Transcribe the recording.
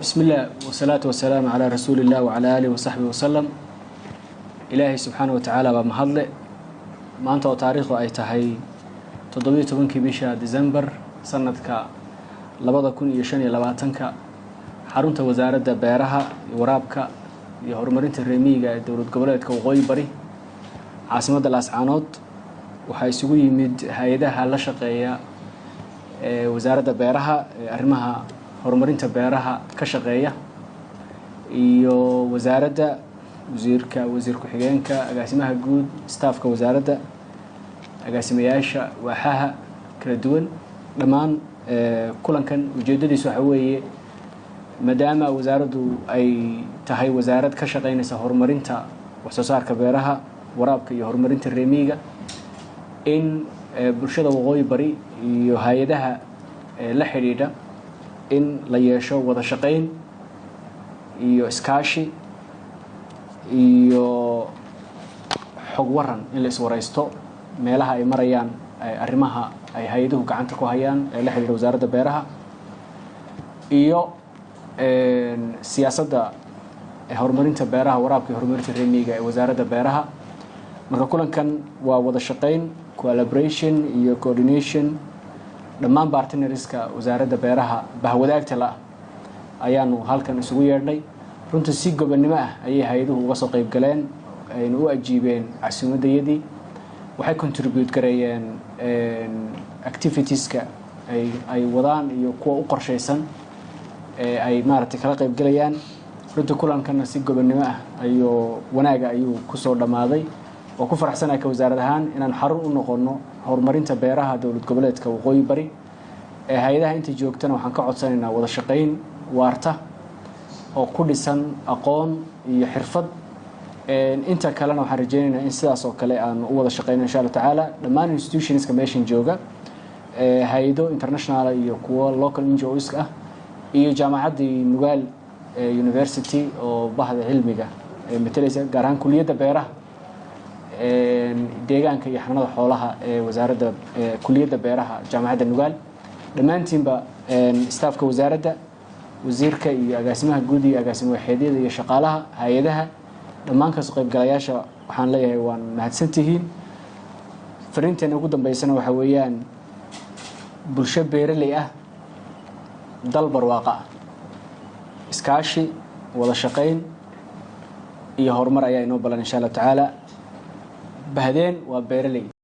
بسم الله والصلاة والسلام على رسول الله وعلى آله وصحبه وسلم. إلهي سبحانه وتعالى بمهضله ما أنت وتاريخه أي تهي تضبيط بنك بيشا ديسمبر سنة لبضة كون يشاني لباتنك حرونت وزارة بيرها ورابك يهرمرين الرمية دولة قبلتك وغوي بري عاصمة الأسعانات وحيسوي يمد هيدها لشقية وزارة بيرها أرمها horumarinta beeraha ka shaqeeya iyo wasaaradda wasiir ku-xigeenka agaasimaha guud staafka wasaaradda agaasimayaasha waaxaha kala duwan dhammaan kulankan ujeedadiisu waxa weeye maadaama wasaaraddu ay tahay wasaarad ka shaqeynaysa horumarinta wax soo saarka beeraha waraabka iyo horumarinta reemiga in bulshada waqooyi bari iyo hay'adaha la xiriira in la yeesho wada shaqeyn iyo iskaashi iyo xog waran in la iswaraysto meelaha ay marayaan arrimaha ay hay'aduhu gacanta ku hayaan ee la xiriira wasaaradda beeraha iyo siyaasadda horumarinta beeraha waraabka iyo horumarinta reemiga ee wasaaradda beeraha marka kulankan waa wada shaqeyn collaboration iyo coordination dhammaan partnerska wasaaradda beeraha bahwadaagta la ayaanu halkan isugu yeedhnay runtii si gobonimo ah ayay hay'aduhu uga soo qayb galeen ayna u ajiibeen casuumadayadii waxay contribute gareeyeen activitieska ay wadaan iyo kuwa u qorshaysan ay maaragtay kala qayb galayaan runtii kulankan si gobonimo ah ayuu wanaaga ayuu ku soo dhamaaday oo ku faraxsanahay ka wasaarad ahaan inaan xarun u noqono horumarinta beeraha dowlad goboleedka waqooyi bari ee hay'adaha inta joogtana waxaan ka codsanaynaa wada shaqeyn waarta oo ku dhisan aqoon iyo xirfad inta kalena waxaan rajaynaynaa in sidaas oo kale aan u wada shaqeyno insha Allah taala dhammaan institutionska meeshan jooga hay'ado international iyo kuwa local NGOs ah iyo jaamacaddii Nugaal University oo bahda cilmiga matalaysa gaar ahaan kulliyadda beeraha deegaanka iyo xanaanada xoolaha ee wasaaradda kulliyadda beeraha jaamacadda Nugaal dhammaantiinba staafka wasaaradda wasiirka iyo agaasimaha guud iyo agaasimo waaxeedyada iyo shaqaalaha hay'adaha dhammaan ka soo qayb galayaasha waxaan leeyahay waan mahadsantihiin fariinteena ugu dambeysana waxa weeyaan bulsho beeraley ah dal barwaaqo ah iskaashi wada shaqeyn iyo horumar ayaa inoo balan insha Allah taala bahadeen waa beeraley